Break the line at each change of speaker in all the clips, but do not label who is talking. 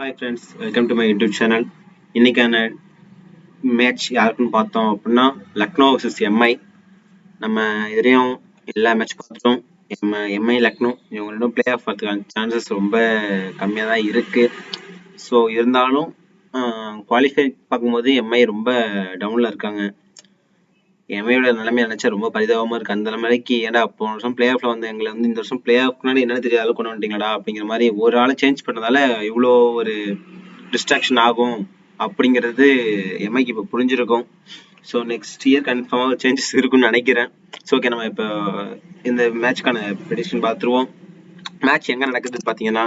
Hi friends, welcome to my YouTube channel. இன்னைக்கான match யாருக்குன்னு பார்த்தோம் அப்படின்னா லக்னோ vs எம்ஐ. நம்ம இதுலேயும் எல்லா மேட்ச் பார்த்துட்டோம். எம்ஐ லக்னோ இவங்க ரெண்டும் பிளே ஆஃப் வரதுக்கான சான்சஸ் ரொம்ப கம்மியாக தான் இருக்குது. ஸோ இருந்தாலும் குவாலிஃபை பார்க்கும்போது எம்ஐ ரொம்ப டவுனில் இருக்காங்க. எம்ஐயோட நிலைமை நினைச்சா ரொம்ப பரிதாபமாக இருக்குது. அந்த நிலைமைக்கு ஏன்னா போன வருஷம் பிளே ஆஃப்ல வந்து எங்களை வந்து இந்த வருஷம் பிளே ஆஃப்னால என்னன்னு தெரியாத கொண்டு வந்துட்டீங்களா அப்படிங்கிற மாதிரி ஒரு ஆளை சேஞ்ச் பண்ணதால இவ்வளோ ஒரு டிஸ்ட்ராக்ஷன் ஆகும் அப்படிங்கிறது எம்ஐக்கு இப்போ புரிஞ்சிருக்கும். ஸோ நெக்ஸ்ட் இயர் கன்ஃபார்மாக சேஞ்சஸ் இருக்குன்னு நினைக்கிறேன். ஸோ ஓகே, நம்ம இப்போ இந்த மேட்ச்க்கான ப்ரெடிக்ஷன் பார்த்துருவோம். மேட்ச் எங்கே நடக்குது பார்த்தீங்கன்னா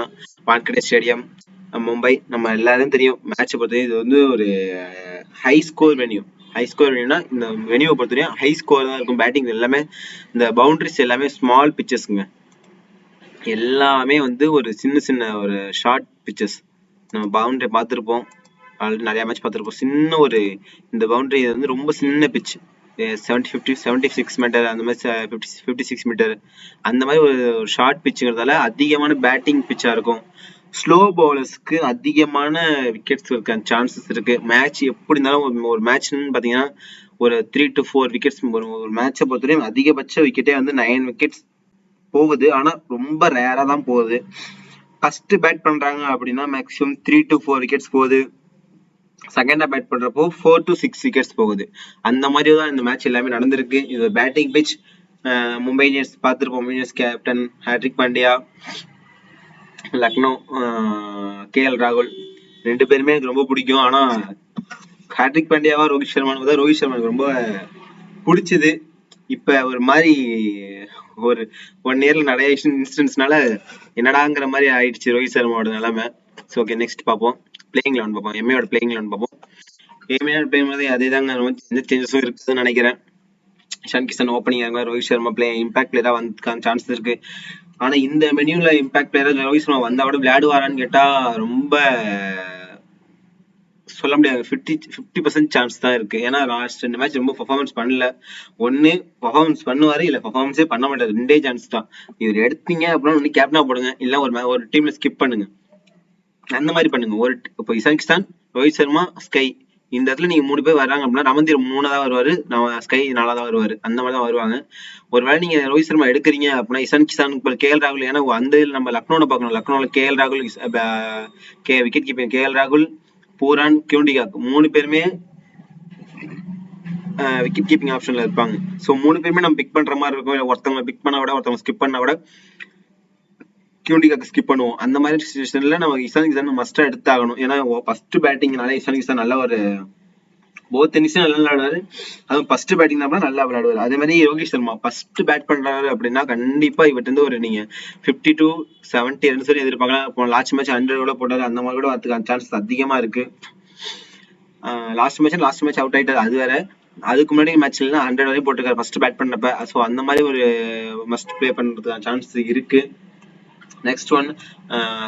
வான்கடே ஸ்டேடியம், மும்பை. நம்ம எல்லாரும் தெரியும் மேட்சை பொறுத்தவரைக்கும் இது வந்து ஒரு ஹை ஸ்கோர் வென்யூனா இந்த வென்யூவை பொறுத்தவரையும் ஹை ஸ்கோர் தான் இருக்கும். பேட்டிங் எல்லாமே இந்த பவுண்டரிஸ் எல்லாமே ஸ்மால் பிச்சஸ்ங்க, எல்லாமே வந்து ஒரு சின்ன ஒரு ஷார்ட் பிச்சஸ். நம்ம பவுண்டரி பார்த்துருப்போம், ஆல்ரெடி நிறைய மேட்ச் பார்த்துருப்போம். சின்ன ஒரு இந்த பவுண்டரி வந்து ரொம்ப சின்ன பிச், 76 மீட்டர் அந்த மாதிரி 56 மீட்டர் அந்த மாதிரி ஒரு ஷார்ட் பிச்சுங்கிறதால அதிகமான பேட்டிங் பிச்சாக இருக்கும். ஸ்லோ பவுலர்ஸ்க்கு அதிகமான விக்கெட்ஸ் இருக்க சான்சஸ் இருக்கு. மேட்ச் எப்படி இருந்தாலும் ஒரு மேட்ச்னு பார்த்தீங்கன்னா ஒரு 3 to 4 விக்கெட்ஸ் ஒரு மேட்சை பொறுத்தவரையும் அதிகபட்ச விக்கெட்டே வந்து 9 விக்கெட்ஸ் போகுது. ஆனால் ரொம்ப ரேராக தான் போகுது. ஃபர்ஸ்ட் பேட் பண்ணுறாங்க அப்படின்னா மேக்ஸிமம் 3 to 4 விக்கெட்ஸ் போகுது. செகண்டா பேட் பண்றப்போ 4 to 6 விக்கெட்ஸ் போகுது. அந்த மாதிரி தான் இந்த மேட்ச் எல்லாமே நடந்திருக்கு. இது பேட்டிங் பிச். மும்பை இந்தியன்ஸ் பார்த்துருப்போம், Mumbai Indians captain Hardik Pandya, Lucknow KL ராகுல் ரெண்டு பேருமே எனக்கு ரொம்ப பிடிக்கும். ஆனா ஹார்திக் பாண்டியாவா ரோஹித் சர்மானு தான் ரோஹித் சர்மாவுக்கு ரொம்ப பிடிச்சது. இப்ப ஒரு மாதிரி ஒரு 1 இயர்ல நிறைய இன்சிடென்ட்ஸ்னால என்னடாங்கிற மாதிரி ஆயிடுச்சு ரோஹித் சர்மாவோட நிலைமை. ஸோ ஓகே, நெக்ஸ்ட் பார்ப்போம். பிளேயிங் 11 பார்ப்போம். எம்ஐயோட பிளேயிங் 11 பார்ப்போம். எம்ஐயோட பிளேயிங் போது அதே தாங்க, எந்த சேஞ்சஸும் இருக்குதுன்னு நினைக்கிறேன். இஷான் கிஷன் ஓப்பனிங் ஆக, ரோஹித் சர்மா இம்பாக்ட் பிளேயரா வந்து சான்ஸ் இருக்கு. ஆனா இந்த மெனியூல இம்பாக்ட் பிளேயரா ரோஹித் சர்மா வந்தா கூட விளையாடுவாரான்னு கேட்டா ரொம்ப சொல்ல முடியாது. 50% சான்ஸ் தான் இருக்கு. ஏன்னா லாஸ்ட் 2 மேட்ச் ரொம்ப பெர்ஃபார்மன்ஸ் பண்ணல. ஒன்னு பெர்ஃபார்மன்ஸ் பண்ணுவாரு, இல்ல பெர்ஃபார்மன்ஸே பண்ண மாட்டாரு. 2 சான்ஸ் தான். இவர் எடுத்தீங்க அப்படின்னா ஒன்னு கேப்டனா போடுங்க, இல்ல ஒரு டீம்ல ஸ்கிப் பண்ணுங்க, அந்த மாதிரி பண்ணுங்க. இப்போ இஷான் கிஷன், ரோஹித் சர்மா, ஸ்கை இந்த இடத்துல நீங்க 3 பேர் வர்றாங்க அப்படின்னா ரமந்தீர் 3ஆவதா வருவாரு, ஸ்கை 4ஆவதா வருவாரு. அந்த மாதிரி தான் வருவாங்க. ஒருவேளை நீங்க ரோஹித் சர்மா எடுக்கிறீங்க அப்படின்னா இஷான் கிஷன் கேஎல் ராகுல், ஏன்னா அந்த நம்ம லக்னோட பார்க்கணும். லக்னோல கேஎல் ராகுல் விக்கெட் கீப்பிங், கேஎல் ராகுல், பூரான், கியூண்டிகாக் 3 பேருமே விக்கெட் கீப்பிங் ஆப்ஷன்ல இருப்பாங்க. ஸோ 3 பேருமே நம்ம பிக் பண்ற மாதிரி இருக்கும். ஒருத்தவங்க பிக் பண்ணா கூட ஒருத்தவங்க ஸ்கிப் பண்ணா கூட கியூண்டிகாக்கு ஸ்கிப் பண்ணுவோம். அந்த மாதிரி சிச்சுவேஷன்ல நம்ம இஷான் கிஷன் மஸ்டா எடுத்தாகணும். ஏன்னா ஃபர்ஸ்ட் பேட்டிங்னால இஷான் கிஷன் நல்ல ஒரு போத் இன்னிங்ஸும் நல்லா விளையாடுவாரு. அதுவும் ஃபர்ஸ்ட் பேட்டிங் நல்லா விளையாடுவாரு. அதே மாதிரி ரோஹித் சர்மா ஃபர்ஸ்ட் பேட் பண்றாரு அப்படின்னா கண்டிப்பா இவர்கிட்ட இருந்து ஒரு நீங்க 50 to 70 ரன்ஸ் வரை எதிர்பார்க்கலாம். லாஸ்ட் மேட்ச் 100 கூட போட்டாரு, அந்த மாதிரி கூட வரதுக்கான சான்சஸ் அதிகமா இருக்கு. லாஸ்ட் மேட்ச் அவுட் ஆயிட்டாரு, அது வேற. அதுக்கு முன்னாடி மேட்ச்ல 100 வரையும் போட்டிருக்காரு ஃபர்ஸ்ட் பேட் பண்ணப்ப. ஸோ அந்த மாதிரி ஒரு மஸ்ட் பிளே பண்றதுக்கான சான்சஸ் இருக்கு. Next one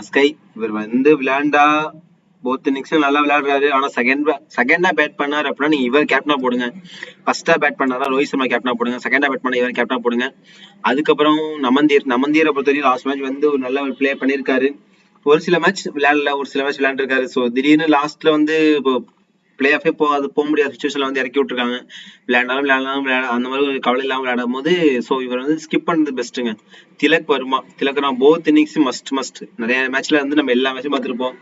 sky. இவர் வந்து விளையாண்டா போத் இன்னிங்ஸும் நல்லா விளையாடுறாரு. ஆனா செகண்டா பேட் பண்ணாரு அப்படின்னா நீங்க இவர் கேப்டனா போடுங்க. ஃபர்ஸ்டா பேட் பண்ணாரா ரோஹித் சர்மா கேப்டனா போடுங்க, செகண்டா பேட் பண்ணா இவர் கேப்டனா போடுங்க. அதுக்கப்புறம் நமந்தீரை பொறுத்தவரைக்கும் லாஸ்ட் மேட்ச் வந்து ஒரு நல்ல ஒரு பிளே பண்ணியிருக்காரு. ஒரு சில மேட்ச் விளையாடல, ஒரு சில மேட்ச் விளையாண்டுருக்காரு. ஸோ திடீர்னு லாஸ்ட்ல வந்து இப்போ பிளே ஆஃபே போக முடியாத சுச்சுவேஷன்ல வந்து இறக்கி விட்டுருக்காங்க. விளையாடாலும் அந்த மாதிரி ஒரு கவலை இல்லாமல் விளையாடும் போது ஸோ இவர் வந்து ஸ்கிப் பண்ணது பெஸ்ட்டுங்க. Tilak both innings must. நிறைய மேட்ச்ல வந்து நம்ம எல்லா மேட்சும் பார்த்துருப்போம்.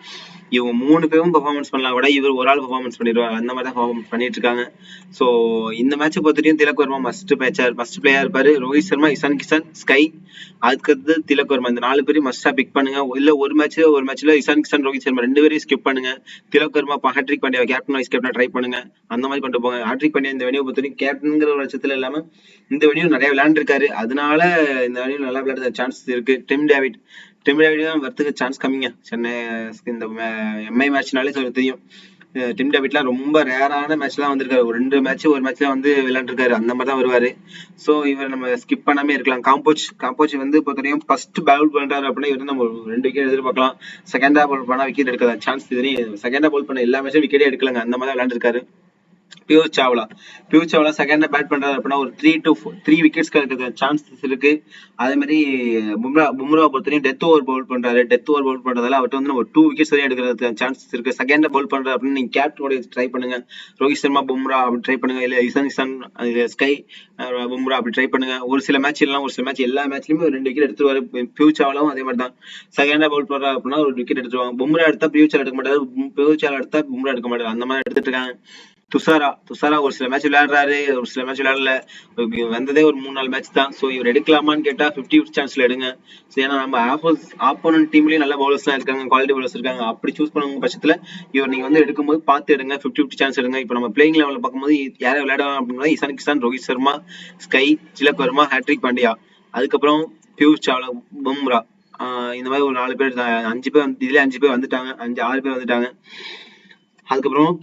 இவங்க 3 பேரும் பெர்ஃபார்மன்ஸ் பண்ணலாம் கூட இவர் ஒரு ஆள் பெர்ஃபார்மன்ஸ் பண்ணிடுவார். அந்த மாதிரி தான் பெர்ஃபார்மன்ஸ் பண்ணிட்டு இருக்காங்க. ஸோ இந்த மேட்சை பொறுத்தவரையும் திலக் வர்மா மஸ்ட் பிளேயரா இருப்பாரு. ரோஹித் சர்மா, இஷான் கிஷன், ஸ்கை, அதுக்கடுத்து திலக் வர்மா, இந்த 4 பேரும் மஸ்டா பிக் பண்ணுங்க. இல்ல ஒரு மேட்ச்ல இஷான் கிஷன், ரோஹித் சர்மா 2 பேரையும் ஸ்கிப் பண்ணுங்க. Tilak Varma, Hardik Pandya captain vice captain try பண்ணுங்க. அந்த மாதிரி பண்ணிட்டு போங்க. ஹார்திக் பாண்டியா இந்த வெனியூ பொறுத்தவரைக்கும் கேப்டன்ங்கிற ஒரு லட்சத்துல இல்லாம இந்த வெனியூ நிறைய விளையாண்டுருக்காரு. அதனால இந்த வெனியூ நல்லா விளையாடுற சான்சஸ் இருக்கு. டிம் டேவிட் தான் வரத்துக்கு சான்ஸ் கம்மிங்க. சென்னை இந்த எம்ஐ மேட்ச்னாலே தெரியும். டிம் டேவிட்லாம் ரொம்ப ரேரான மேட்ச்லாம் வந்திருக்காரு. ஒரு 2 மேட்ச்ல வந்து விளையாண்டுருக்காரு. அந்த மாதிரி தான் வருவாரு. ஸோ இவர் நம்ம ஸ்கிப் பண்ணாமே இருக்கலாம். காம்போச் வந்து பொறுத்தவரைக்கும் ஃபர்ஸ்ட் பவுல் பண்றாரு அப்படின்னா இவர் நம்ம 2 விக்கெட் எதிர்பார்க்கலாம். செகண்டா பவுல் பண்ணா விக்கெட் எடுக்காத சான்ஸ் தெரியும். செகண்டா பவுல் பண்ண எல்லா மேட்சும் விக்கெட்டே எடுக்கலங்க. அந்த மாதிரி தான் விளையாண்டுருக்காரு. பியூர் சாவ்லா செகண்டா பேட் பண்றாரு அப்படின்னா ஒரு 3 விக்கெட்ஸ் கிடைக்கிறது சான்சஸ் இருக்கு. அதே மாதிரி பும்ரா பொறுத்தவரையும் டெத் ஓவர் பவுல் பண்றதால அவர்கிட்ட வந்து ஒரு 2 விக்கெட்ஸ் வரையும் எடுக்கிறதுக்கு சான்சஸ் இருக்கு. செகண்டா பவுல் பண்றாரு அப்படின்னு நீங்க கேப்டனோட ட்ரை பண்ணுங்க. ரோஹித் சர்மா பும்ரா அப்படி ட்ரை பண்ணுங்க, இல்ல இசான் ஸ்கை பும்ரா அப்படி ட்ரை பண்ணுங்க. ஒரு சில மேட்ச் எல்லா மேட்ச்லயுமே ஒரு 2 விக்கெட் எடுத்துருவாரு. பியூர் சாவ்லாவும் அதே மாதிரி தான். செகண்டா பவுல் பண்றா அப்படின்னா ஒரு விக்கெட் எடுத்துருவாங்க. பும்ரா எடுத்தா பியூர் சாவ்லா எடுக்க மாட்டாரு, பியூர் சாவ்லா எடுத்தா பும்ரா எடுக்க மாட்டாரு. அந்த மாதிரி எடுத்துட்டு இருக்காங்க. துஷாரா ஒரு சில மேட்ச் விளையாடுறாரு, ஒரு சில மேட்ச் விளையாடல. வந்ததே ஒரு 3-4 மேட்ச் தான். ஸோ இவர் எடுக்கலாமான்னு கேட்டா 50 சான்ஸ்ல எடுங்க. ஸோ ஏன்னா நம்ம ஆப்போனன்ட் டீம்லயும் நல்ல பவுலர்ஸ் தான் இருக்காங்க, குவாலிட்டி பவுலர்ஸ் இருக்காங்க. அப்படி சூஸ் பண்ணுங்க பட்சத்துல இவர் நீங்க வந்து எடுக்கும்போது பார்த்து எடுங்க, 50 சான்ஸ் எடுங்க. இப்போ நம்ம பிளேயிங் லெவலில் பார்க்கும்போது யாரை விளையாடுவாங்க அப்படின்னா இசான் கிஷான், ரோஹித் சர்மா, ஸ்கை, திலக் வர்மா, ஹாட்ரிக் பாண்டியா, அதுக்கப்புறம் பியூர் சாவ்லா, பும்ரா, இந்த மாதிரி ஒரு 4 பேர் 5 பேர் இதுல 5 பேர் வந்துட்டாங்க, 6 பேர் வந்துட்டாங்க. அதுக்கப்புறம்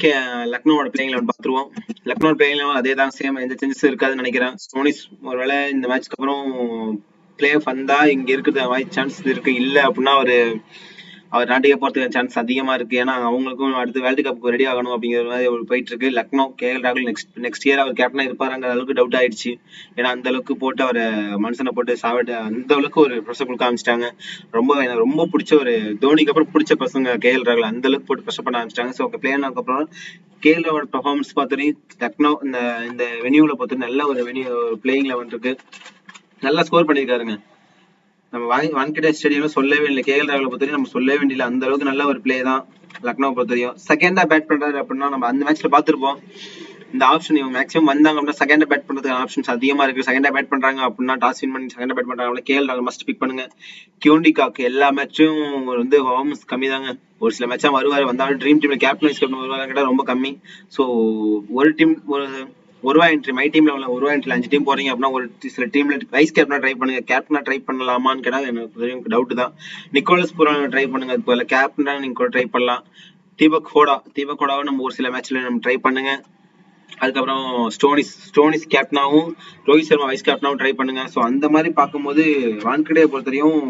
லக்னோவோட பிளேயிங் லெவன் பார்த்துருவோம். லக்னோ பிளேயிங் லெவன் அதே தான், சேம், எந்த சேஞ்சஸ் இருக்காதுன்னு நினைக்கிறேன். ஸ்டோனிஸ் ஒருவேளை இந்த மேட்ச்க்கு அப்புறம் பிளே ஆஃப் வந்தா இங்க இருக்கிறது சான்ஸ் இருக்கு. இல்ல அப்படின்னா அவர் நாட்டுக்கே போறதுக்கு சான்ஸ் அதிகமா இருக்கு. ஏன்னா அவங்களுக்கும் அடுத்து வேர்ல்டு கப்புக்கு ரெடி ஆகணும் அப்படிங்கிற மாதிரி போயிட்டு இருக்கு. லக்னோ KL ராகுல் நெக்ஸ்ட் இயர் அவர் கேப்டனா இருப்பாருங்கிற அளவுக்கு டவுட் ஆயிடுச்சு. ஏன்னா அந்த அளவுக்கு போட்டு அவரை மனுஷனை போட்டு சாவிட்டு அந்த அளவுக்கு ஒரு ப்ரெஷர் கொடுக்க ஆரம்பிச்சிட்டாங்க. எனக்கு ரொம்ப பிடிச்ச ஒரு தோனிக்கு அப்புறம் பிடிச்ச பசங்க KL ராகுல், அந்த அளவுக்கு போட்டு ப்ரெஷர் பண்ண ஆரம்பிச்சிட்டாங்க. ஸோ பிளே ஆனதுக்கு அப்புறம் KLோட பெர்ஃபார்மன்ஸ் பார்த்தோன்னே லக்னோ இந்த வெனியூல பார்த்து நல்ல ஒரு பிளேயிங் லெவன் இருக்கு, நல்லா ஸ்கோர் பண்ணியிருக்காருங்க. நம்ம வான்கடே ஸ்டேடியம் சொல்லவே இல்லை. KL ராகுலை பொறுத்தவரையும் நம்ம சொல்லவே வேண்டியல, அந்த அளவுக்கு நல்ல ஒரு பிளே தான் லக்னோ பொறுத்தவரையும். செகண்டா பேட் பண்றாரு அப்படின்னா நம்ம அந்த மேட்ச்ல பார்த்துருப்போம். இந்த ஆப்ஷன் இவங்க மேக்ஸிமம் வந்தாங்க அப்படின்னா செகண்டா பேட் பண்றதுக்கு ஆப்ஷன்ஸ் அதிகமா இருக்கு. செகண்டா பேட் பண்றாங்க அப்படின்னா டாஸ் வின் பண்ணி செகண்டா பேட் பண்றாங்க KL ராகுல் மஸ்ட் பிக் பண்ணுங்க. கியூண்டிகாக்கு எல்லா மேட்சும் வந்து ஹோம்ஸ் கம்மி தாங்க. ஒரு சில மேட்சா வருவாரு, வந்தாலும் ட்ரீம் டீம்ல கேப்டன் வைஸ் கேப்டன் வருவாங்க கேட்டா ரொம்ப கம்மி. ஸோ ஒரு டீம் ஒரு ரூபா என்ட்ரி, மை டீம்ல உள்ள ஒரு ரூபா என்ட்ரி 5 டீம் போறீங்க அப்படின்னா ஒரு சில டீம்ல வைஸ் கேப்டனா ட்ரை பண்ணுங்க. கேப்டனா ட்ரை பண்ணலாமான்னு கேட்டா எனக்கு டவுட் தான். நிக்கோலஸ் புரான ட்ரை பண்ணுங்க. அது போல கேப்டனா நீங்க ட்ரை பண்ணலாம். தீபக் ஹோடாவை நம்ம ஒரு சில மேட்ச்ல நம்ம ட்ரை பண்ணுங்க. அதுக்கப்புறம் ஸ்டோனிஸ் கேப்டனாவும் ரோஹித் சர்மா வைஸ் கேப்டனாவும் ட்ரை பண்ணுங்க. ஸோ அந்த மாதிரி பார்க்கும்போது வான்கடே பொறுத்தவரையும்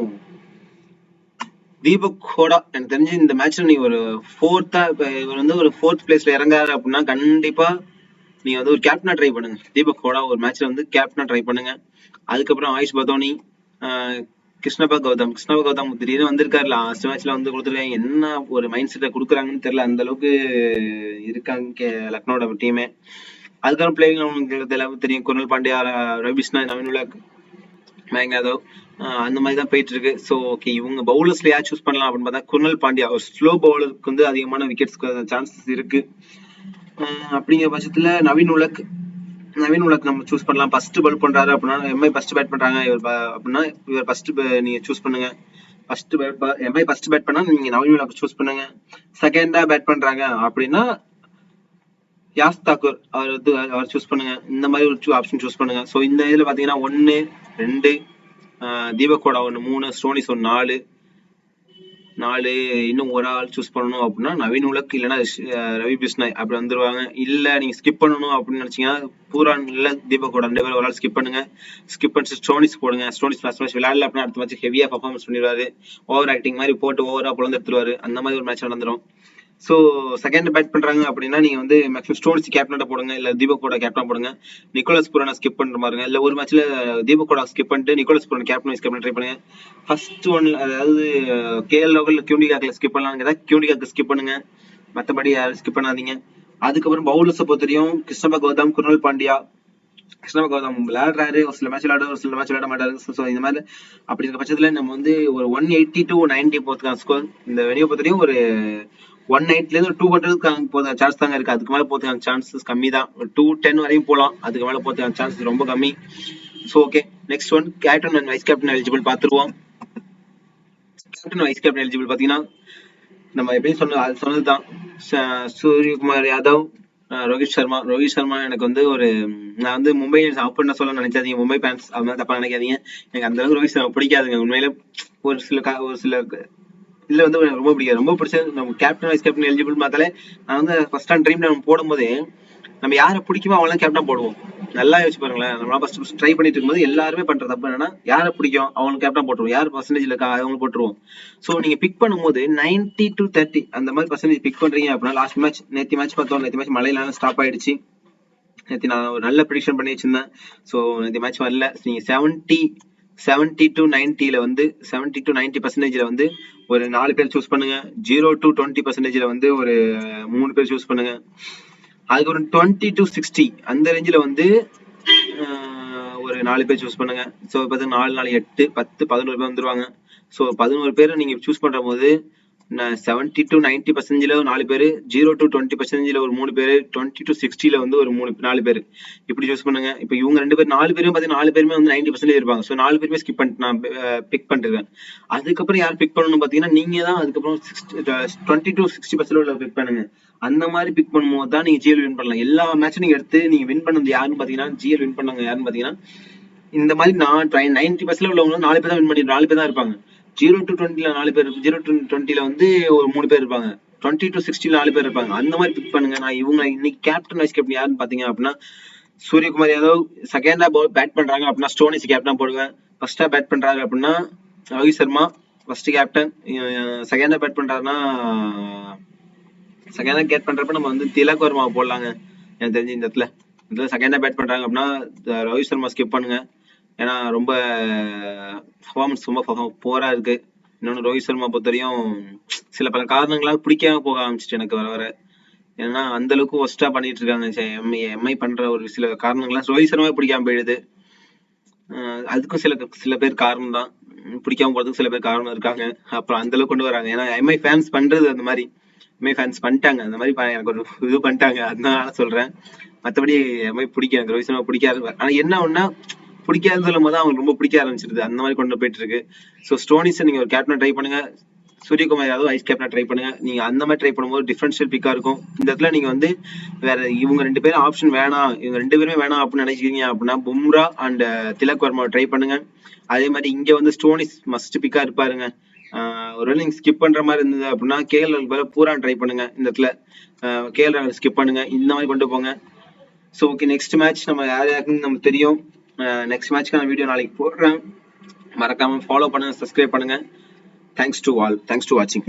தீபக் ஹோடா எனக்கு தெரிஞ்சு இந்த மேட்ச்ல நீ ஒரு இவர் வந்து ஒரு 4th பிளேஸ்ல இறங்காரு அப்படின்னா கண்டிப்பா நீங்க வந்து ஒரு கேப்டனா ட்ரை பண்ணுங்க. தீபக் ஹோடா ஒரு மேட்ச்ல வந்து கேப்டனா ட்ரை பண்ணுங்க. அதுக்கப்புறம் ஆயுஷ் பதோனி, கிருஷ்ணபா கௌதம் திடீர்னு வந்திருக்காரு, லாஸ்ட் மேட்ச்ல வந்து கொடுத்துருக்காங்க. என்ன ஒரு மைண்ட் செட்டை கொடுக்குறாங்கன்னு தெரியல, அந்த அளவுக்கு இருக்காங்க லக்னோட டீமே. அதுக்கப்புறம் பிளேயிங் உங்களுக்கு எல்லாமே தெரியும், குருணல் பாண்டியா, ரவி பிஷ்ணா, நவீன் உலக், மயங்க் யாதவ், அந்த மாதிரி தான் போயிட்டு இருக்கு. ஸோ ஓகே, இவங்க பவுலர்ஸ்ல யார் சூஸ் பண்ணலாம் அப்படின்னு பார்த்தா குருணல் பாண்டியா ஒரு ஸ்லோ பவுலருக்கு வந்து அதிகமான விக்கெட்ஸ் சான்சஸ் இருக்கு. அப்படிங்கிற பட்சத்துல நவீன் உலக் நம்ம சூஸ் பண்ணலாம். ஃபர்ஸ்ட் பவுல் பண்றாரு அப்படின்னா எம்ஐ ஃபர்ஸ்ட் பேட் பண்றாங்க அப்படின்னா இவர் ஃபர்ஸ்ட் நீங்க சூஸ் பண்ணுங்க. எம்ஐ ஃபர்ஸ்ட் பேட் பண்ணா நீங்க நவீன் உலக் சூஸ் பண்ணுங்க. செகண்டா பேட் பண்றாங்க அப்படின்னா யாஸ் தாக்கூர் அவர் சூஸ் பண்ணுங்க. இந்த மாதிரி ஒரு ஆப்ஷன் சூஸ் பண்ணுங்க. ஸோ இந்த இதுல பாத்தீங்கன்னா 1, 2, தீபக் ஹோடா 1, 3, ஸ்டோனிஸ் 1, 4 இன்னும் ஒரு ஆள் சூஸ் பண்ணணும் அப்படின்னா நவீன் உலக் இல்லைன்னா ரவி பிஷ்னாய் அப்படி வந்துருவாங்க. இல்ல நீங்க ஸ்கிப் பண்ணணும் அப்படின்னு நினைச்சீங்கன்னா பூரான் இல்ல தீபக் ஹோடா 2 பேர் ஒரு ஆள் ஸ்கிப் பண்ணுங்க. ஸ்கிப் பண்ணிட்டு ஸ்டோனிஸ் போடுங்க. ஸ்டோனிஸ் ஃபர்ஸ்ட் மேட்ச் விளையாடல அப்படின்னா அடுத்த மேட்ச் ஹெவியா பர்ஃபார்மன்ஸ் பண்ணிடுவாரு. ஓவர் ஆக்டிங் மாதிரி போட்டு ஓவரா புலந்து எடுத்துருவாரு. அந்த மாதிரி ஒரு மேட்ச் நடந்துரும். ஸோ செகண்ட் பேட் பண்றாங்க அப்படின்னா நீங்க வந்து மேக்ஸிமம் ஸ்டோனிஸ் கேப்டனா போடுங்க, இல்ல தீபக் ஹோடா கேப்டனா போடுங்க. நிக்கோலஸ் புரானா ஸ்கிப் பண்ற மாதிரி இல்ல ஒரு மேட்ச்ல தீபக் ஹோடா ஸ்கிப் பண்ணிட்டு Nicholas Pooran captain vice captain try பண்ணுங்க. ஃபர்ஸ்ட் ஒன் அதாவது KL ராகுல் கியூண்டிகாக்ல ஸ்கிப் பண்ணலாம்னு கியூண்டிகாக்கு ஸ்கிப் பண்ணுங்க, மற்றபடி யாரும் ஸ்கிப் பண்ணாதீங்க. அதுக்கப்புறம் பவுலர்ஸை பொறுத்தவரையும் கிருஷ்ணபா கௌதம், குருணல் பாண்டியா. கிருஷ்ணபா கௌதம் விளையாடுறாரு, ஒரு சில மேட்ச் விளையாடுறாரு, ஒரு சில மேட்ச் விளையாட மாட்டாரு. ஸோ இந்த மாதிரி அப்படி இருக்க பட்சத்துல நம்ம வந்து ஒரு 180 to 90 போறதுக்கான ஸ்கோர் இந்த வெளியே பொறுத்தவரையும் ஒரு 190 ல இருந்து 200 போத சான்ஸ் தாங்க இருக்கு. அதுக்கு மேல போறதுக்கான சான்சஸ் கம்மி தான். 210 வரையும் போகலாம், அதுக்கு மேல போறதுக்கான சான்சஸ் ரொம்ப கம்மி. So okay, next one captain and vice captain eligible பார்த்துருவோம். கேப்டன் வைஸ் கேப்டன் எலிஜிபிள் பாத்தீங்கன்னா நம்ம எப்பயும் சொன்னதுதான், சூரியகுமார் யாதவ், ரோஹித் சர்மா எனக்கு வந்து நான் வந்து மும்பை இந்தியன்ஸ் ஆஃப் பண்ண சொல்ல நினைச்சாதீங்க, மும்பை ஃபேன்ஸ் அது மாதிரி தப்பா நினைக்காதீங்க. எனக்கு அந்த அளவுக்கு ரோஹித் சர்மா பிடிக்காதுங்க உண்மையில. ஒரு சில இதுல வந்து ரொம்ப பிடிக்காது. ரொம்ப பிடிச்சது நம்ம கேப்டன் வைஸ் கேப்டன் எலிஜிபிள் பார்த்தாலே நான் வந்து ஃபர்ஸ்ட் டைம் ட்ரீம் நம்ம போடும்போதே நம்ம யாரை பிடிக்குமோ அவங்களாம் கேப்டன் போடுவோம். நல்லா யோசிச்சு பாருங்களேன். நம்ம ஃபர்ஸ்ட் ட்ரை பண்ணிட்டு இருக்கும்போது எல்லாருமே பண்ற தப்பு என்னன்னா, யாரை பிடிக்கும் அவங்களுக்கு கேப்டன் போட்டுருவோம், யார் பர்சன்டேஜ்ல இருக்கா அவங்க போட்டுருவோம். ஸோ நீங்க பிக் பண்ணும்போது 90 to 30 அந்த மாதிரி பர்சன்டேஜ் பிக் பண்றீங்க அப்படின்னா, லாஸ்ட் மேட்ச் நேற்று மேட்ச் பார்த்தோம், நேற்று மேட்ச் மழையினால ஸ்டாப் ஆயிடுச்சு. நேற்று நான் ஒரு நல்ல ப்ரிடிக்ஷன் பண்ணி வச்சிருந்தேன். ஸோ நேற்று மேட்ச் வரல. நீங்க 70 to 90ல வந்து 70 to 90% வந்து ஒரு 4 பேர் சூஸ் பண்ணுங்க. 0 to 20% வந்து ஒரு 3 பேர் சூஸ் பண்ணுங்க. அதுக்கப்புறம் 20 to 60 அந்த ரேஞ்சில் வந்து ஒரு 4 பேர் சூஸ் பண்ணுங்க. ஸோ பார்த்தா 4 4 8 10 11 பேர் வந்துருவாங்க. ஸோ 11 பேர் நீங்க சூஸ் பண்ற போது 70 to 90% 4 பேர், 0 to 20% ஒரு 3 பேர், 20 to 60ல வந்து ஒரு 4 பேர் இப்படி சூஸ் பண்ணுங்க. இப்போ இவங்க 2 பேர் 4 பேரும் பார்த்தீங்கன்னா 4 பேருமே வந்து 90% இருப்பாங்க. ஸோ 4 பேருமே ஸ்கிப் பண்ணிட்டு நான் பிக் பண்ணிருக்கேன். அதுக்கப்புறம் யார் பிக் பண்ணணும் பார்த்தீங்கன்னா நீங்க தான். அதுக்கப்புறம் 20 to 60% உள்ள பிக் பண்ணுங்க. அந்த மாதிரி பிக் பண்ணும்போது தான் நீங்க ஜிஎல் வின் பண்ணலாம். எல்லா மேட்சும் நீங்க எடுத்து நீங்க வின் பண்ணது யாருன்னு பார்த்தீங்கன்னா ஜிஎல் வின் பண்ணாங்க யாருன்னு பார்த்தீங்கன்னா இந்த மாதிரி நான் 90% உள்ளவங்க 4 பேர் தான் வின் பண்ணி 4 பேர் தான் இருப்பாங்க. 0 to 20ல 4 பேர், 0 to 20ல வந்து ஒரு 3 பேர் இருப்பாங்க, 20 to 60ல 4 பேர் இருப்பாங்க. அந்த மாதிரி பிக் பண்ணுங்க. நான் இவங்க இன்னைக்கு கேப்டன் வைஸ் கேப்டன் யாருன்னு பாத்தீங்க அப்படின்னா சூரியகுமார் யாதவ். செகண்டா பேட் பண்றாங்க அப்படின்னா ஸ்டோனிஸ் கேப்டனா போடுவேன். ஃபர்ஸ்டா பேட் பண்றாங்க அப்படின்னா ரோஹித் சர்மா ஃபர்ஸ்ட் கேப்டன். செகண்டா பேட் பண்றாருன்னா செகண்டா கேட் பண்றப்ப நம்ம வந்து திலக் வர்மா போடலாங்க. எனக்கு தெரிஞ்சு இந்த இடத்துல செகண்டா பேட் பண்றாங்க அப்படின்னா ரோஹித் சர்மா ஸ்கிப் பண்ணுங்க. ஏன்னா ரொம்ப பர்ஃபார்மன்ஸ் ரொம்ப போரா இருக்கு. இன்னொன்று ரோஹித் சர்மா பொறுத்தவரையும் சில பல காரணங்களால் பிடிக்காம போக ஆரம்பிச்சிட்டு எனக்கு வர ஏன்னா அந்த அளவுக்கு ஒஸ்டா பண்ணிட்டு இருக்காங்க. எம்ஐ பண்ற ஒரு சில காரணங்கள்லாம் ரோஹித் சர்மா பிடிக்காம போயிடுது. அதுக்கும் சில பேர் காரணம் தான், பிடிக்காம போறதுக்கு சில பேர் காரணம் இருக்காங்க. அப்புறம் அந்த அளவுக்கு கொண்டு வராங்க. ஏன்னா எம்ஐ ஃபேன்ஸ் பண்றது அந்த மாதிரி, எம்ஐ ஃபேன்ஸ் பண்ணிட்டாங்க அந்த மாதிரி, எனக்கு ஒரு இது பண்ணிட்டாங்க. அதனால சொல்றேன். மற்றபடி எம்ஐ பிடிக்கும், எனக்கு ரோஹித் சர்மா பிடிக்காது. ஆனா என்ன ஒன்னா பிடிக்காதுன்னு சொல்லும் போது அவங்களுக்கு ரொம்ப பிடிக்க ஆரம்பிச்சிருது. அந்த மாதிரி கொண்டு போயிட்டு இருக்கு. ஸோ ஸ்டோனிஸ் நீங்க ஒரு கேப்டனை ட்ரை பண்ணுங்க. சூரியகுமார் யாதவ் வைஸ் கேப்டனா ட்ரை பண்ணுங்க. நீங்க அந்த மாதிரி ட்ரை பண்ணும்போது டிஃபரன்ஷியல் பிக்கா இருக்கும். இந்த இடத்துல நீங்க வந்து வேற இவங்க 2 பேரும் ஆப்ஷன் வேணாம், இவங்க 2 பேருமே வேணாம் அப்படின்னு நினைக்கிறீங்க அப்படின்னா பும்ரா அண்ட் திலக் வர்மா ட்ரை பண்ணுங்க. அதே மாதிரி இங்க வந்து ஸ்டோனிஸ் மஸ்ட் பிக்கா இருப்பாருங்க. ஒருவேளை நீங்க ஸ்கிப் பண்ற மாதிரி இருந்தது அப்படின்னா கேஎல் பூரா ட்ரை பண்ணுங்க. இந்த இடத்துல கேஎல் ஸ்கிப் பண்ணுங்க. இந்த மாதிரி கொண்டு போங்க. ஸோ ஓகே, நெக்ஸ்ட் மேட்ச் நம்ம யார் யாருக்குன்னு நமக்கு தெரியும். நெக்ஸ்ட் மேட்ச்க்கான வீடியோ நாளைக்கு போடுறேன். மறக்காம ஃபாலோ பண்ணுங்க, சப்ஸ்கிரைப் பண்ணுங்க. Thanks to all. Thanks to வாட்சிங்.